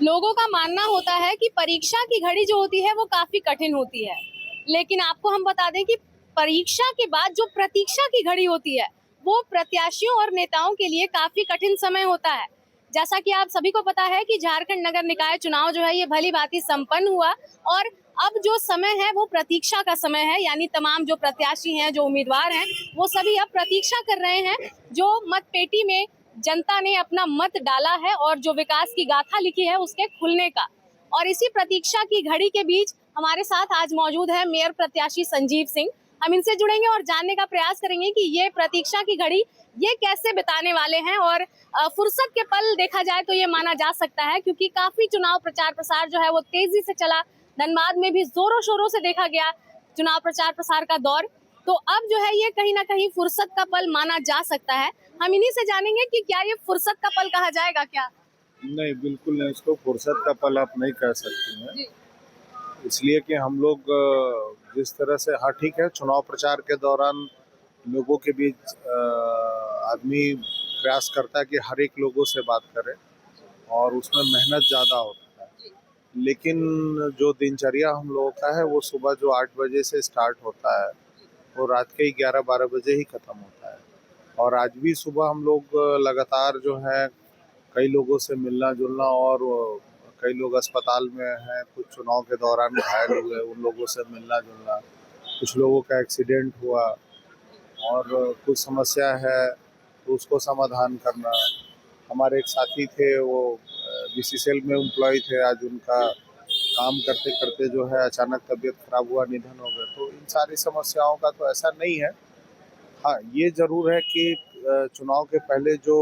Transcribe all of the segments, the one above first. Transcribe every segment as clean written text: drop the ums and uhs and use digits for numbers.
लोगों का मानना होता है कि परीक्षा की घड़ी जो होती है वो काफी कठिन होती है, लेकिन आपको हम बता दें कि परीक्षा के बाद जो प्रतीक्षा की घड़ी होती है वो प्रत्याशियों और नेताओं के लिए काफी कठिन समय होता है। जैसा कि आप सभी को पता है कि झारखंड नगर निकाय चुनाव जो है ये भली भांति संपन्न हुआ और अब जो समय है वो प्रतीक्षा का समय है, यानी तमाम जो प्रत्याशी हैं, जो उम्मीदवार हैं, वो सभी अब प्रतीक्षा कर रहे हैं जो मतपेटी में जनता ने अपना मत डाला है और जो विकास की गाथा लिखी है उसके खुलने का। और इसी प्रतीक्षा की घड़ी के बीच हमारे साथ आज मौजूद है मेयर प्रत्याशी संजीव सिंह। हम इनसे जुड़ेंगे और जानने का प्रयास करेंगे कि ये प्रतीक्षा की घड़ी ये कैसे बिताने वाले हैं। और फुर्सत के पल देखा जाए तो ये माना जा सकता है, क्योंकि काफी चुनाव प्रचार प्रसार जो है वो तेजी से चला। धनबाद में भी जोरों शोरों से देखा गया चुनाव प्रचार प्रसार का दौर। तो अब जो है ये कहीं ना कहीं फुर्सत का पल माना जा सकता है। हम इन्हीं से जानेंगे कि क्या ये फुर्सत का पल कहा जाएगा क्या? नहीं, बिल्कुल नहीं। इसको फुर्सत का पल आप नहीं कह सकती हैं, इसलिए कि हम लोग जिस तरह से, हाँ ठीक है, चुनाव प्रचार के दौरान लोगों के बीच आदमी प्रयास करता है कि हर एक लोगों से बात करे और उसमें मेहनत ज़्यादा होता है। लेकिन जो दिनचर्या हम लोगों का है वो सुबह जो 8 बजे से स्टार्ट होता है वो रात के 11-12 बजे ही ख़त्म होता है। और आज भी सुबह हम लोग लगातार जो है कई लोगों से मिलना जुलना, और कई लोग अस्पताल में हैं, कुछ चुनाव के दौरान घायल हुए, उन लोगों से मिलना जुलना, कुछ लोगों का एक्सीडेंट हुआ और कुछ समस्या है तो उसको समाधान करना। हमारे एक साथी थे, वो बीसीसीएल में एम्प्लॉय थे, आज उनका काम करते करते जो है अचानक तबीयत खराब हुआ, निधन हो गए। तो इन सारी समस्याओं का तो ऐसा नहीं है। हाँ, ये ज़रूर है कि चुनाव के पहले जो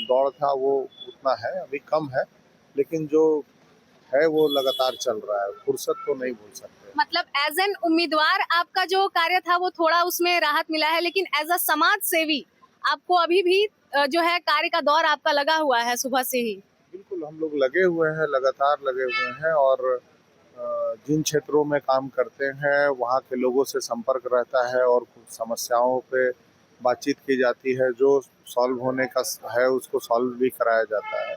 दौड़ था वो उतना है, अभी कम है, लेकिन जो है वो लगातार चल रहा है। फुर्सत तो नहीं बोल सकते। मतलब एज एन उम्मीदवार आपका जो कार्य था वो थोड़ा उसमें राहत मिला है, लेकिन एज अ समाज सेवी आपको अभी भी जो है कार्य का दौर आपका लगा हुआ है सुबह से ही। बिल्कुल, हम लोग लगे हुए हैं, लगातार लगे हुए हैं, और जिन क्षेत्रों में काम करते हैं वहाँ के लोगों से संपर्क रहता है और कुछ समस्याओं पे बातचीत की जाती है, जो सॉल्व होने का है उसको सॉल्व भी कराया जाता है।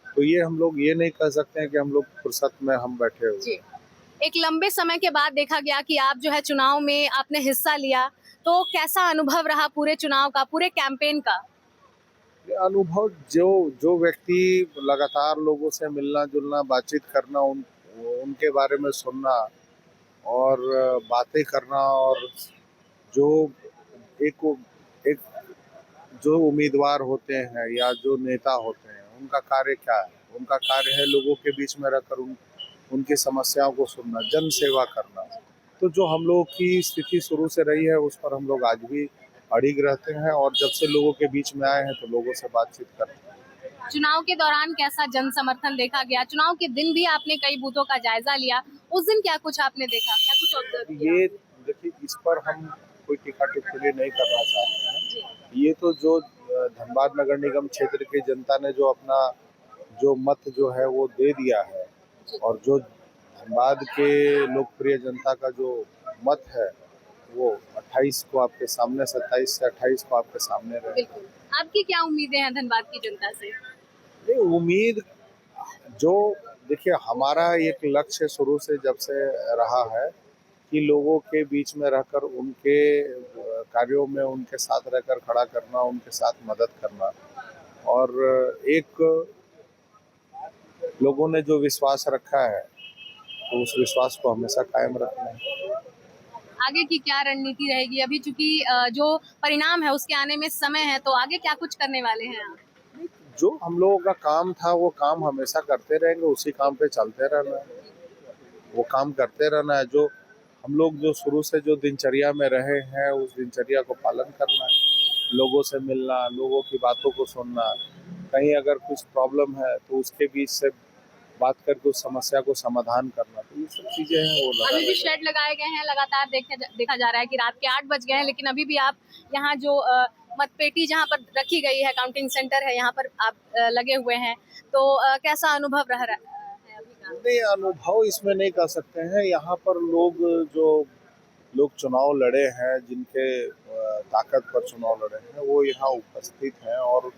तो ये हम लोग ये नहीं कह सकते हैं कि हम लोग फुर्सत में हम बैठे हुए जी। हैं। एक लंबे समय के बाद देखा गया कि आप जो है चुनाव में आपने हिस्सा लिया, तो कैसा अनुभव रहा पूरे चुनाव का, पूरे कैंपेन का? ये अनुभव, जो जो व्यक्ति लगातार लोगों से मिलना जुलना, बातचीत करना, उनके बारे में सुनना और बातें करना, और जो एक एक जो उम्मीदवार होते हैं या जो नेता होते हैं उनका कार्य क्या है? उनका कार्य है लोगों के बीच में रहकर उनकी समस्याओं को सुनना, जन सेवा करना। तो जो हम लोगों की स्थिति शुरू से रही है उस पर हम लोग आज भी अड़िग रहते हैं, और जब से लोगों के बीच में आए हैं तो लोगों से बातचीत करते हैं। चुनाव के दौरान कैसा जन समर्थन देखा गया? चुनाव के दिन भी आपने कई बूथों का जायजा लिया, उस दिन क्या कुछ आपने देखा, क्या कुछ ऑब्जर्व किया? ये देखिए, इस पर हम कोई टीका टिप्पणी नहीं करना चाहते हैं। ये तो जो धनबाद नगर निगम क्षेत्र की जनता ने जो अपना जो मत जो है वो दे दिया है, और जो धनबाद के लोकप्रिय जनता का जो मत है वो 28 को आपके सामने, 27 से 28 को आपके सामने रहे। बिल्कुल। आपकी क्या उम्मीदें हैं धनबाद की जनता से? नहीं, उम्मीद जो, देखिए, हमारा एक लक्ष्य शुरू से जब से रहा है कि लोगों के बीच में रहकर उनके कार्यों में उनके साथ रहकर खड़ा करना, उनके साथ मदद करना, और एक लोगों ने जो विश्वास रखा है तो उस विश्वास को हमेशा कायम रखना है। आगे की क्या रणनीति रहेगी? अभी चूंकि जो परिणाम है उसके आने में समय है, तो आगे क्या कुछ करने वाले हैं आप? जो हम लोगों का काम था वो काम हमेशा करते रहेंगे, उसी काम पे चलते रहना है, वो काम करते रहना है। जो हम लोग जो शुरू से जो दिनचर्या में रहे हैं उस दिनचर्या को पालन करना है, लोगों से मिलना, लोगों की बातों को सुनना, कहीं अगर कुछ प्रॉब्लम है तो उसके बीच से बात करके उस समस्या को समाधान करना। तो ये सब चीजें हैं वो अभी भी लगा। शेड लगाए गए हैं, लगातार देखा जा रहा है कि रात के 8 बज गए हैं, लेकिन अभी भी आप यहाँ जो मतपेटी जहाँ पर रखी गई है, काउंटिंग सेंटर है, यहाँ पर आप लगे हुए हैं। तो कैसा अनुभव रह रहा है अभी नहीं, अनुभव इसमें नहीं कह सकते हैं। यहाँ पर लोग चुनाव लड़े हैं, जिनके ताकत पर चुनाव लड़े हैं, वो यहाँ उपस्थित हैं और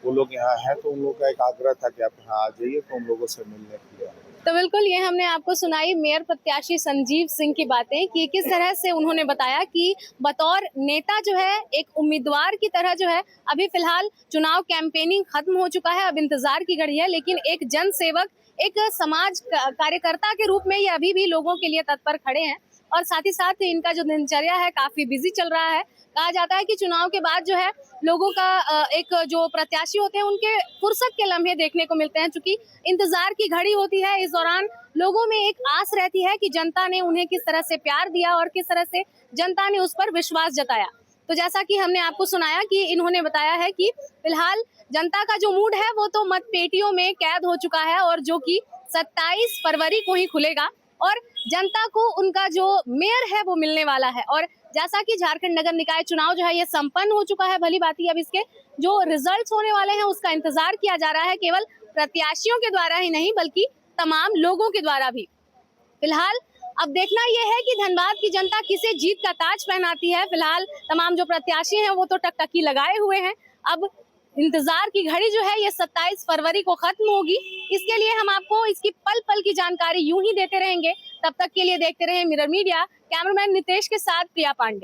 वो लोग यहाँ हैं, तो उन लोगों का एक आग्रह था कि आप यहाँ आ जाइए, तो उन लोगों से मिलने के लिए। तो बिल्कुल ये हमने आपको सुनाई मेयर प्रत्याशी संजीव सिंह की बातें कि किस तरह से उन्होंने बताया कि बतौर नेता जो है, एक उम्मीदवार की तरह जो है, अभी फिलहाल चुनाव कैंपेनिंग खत्म हो चुका है, अब इंतजार की घड़ी है, लेकिन एक जन सेवक, एक समाज कार्यकर्ता के रूप में ये अभी भी लोगों के लिए तत्पर खड़े हैं और साथ ही साथ इनका जो दिनचर्या है काफी बिजी चल रहा है। कहा जाता है कि चुनाव के बाद जो है लोगों का एक जो प्रत्याशी होते हैं उनके फुर्सत के लम्हे देखने को मिलते हैं, क्योंकि इंतजार की घड़ी होती है। इस दौरान लोगों में एक आस रहती है कि जनता ने उन्हें किस तरह से प्यार दिया और किस तरह से जनता ने उस पर विश्वास जताया। तो जैसा कि हमने आपको सुनाया कि इन्होंने बताया है कि फिलहाल जनता का जो मूड है वो तो मतपेटियों में कैद हो चुका है और जो कि 27 फरवरी को ही खुलेगा और जनता को उनका जो मेयर है वो मिलने वाला है। और जैसा कि झारखंड नगर निकाय चुनाव जो है ये संपन्न हो चुका है, भली बात ही अब इसके जो रिजल्ट्स होने वाले हैं उसका इंतजार किया जा रहा है, केवल प्रत्याशियों के द्वारा ही नहीं बल्कि तमाम लोगों के द्वारा भी। फिलहाल अब देखना यह है कि धनबाद की जनता किसे जीत का ताज पहनाती है। फिलहाल तमाम जो प्रत्याशी हैं वो तो टकटकी लगाए हुए हैं, अब इंतजार की घड़ी जो है ये 27 फरवरी को खत्म होगी। इसके लिए हम आपको इसकी पल पल की जानकारी यूं ही देते रहेंगे। तब तक के लिए देखते रहे मिरर मीडिया। कैमरामैन नितेश के साथ प्रिया पांडे।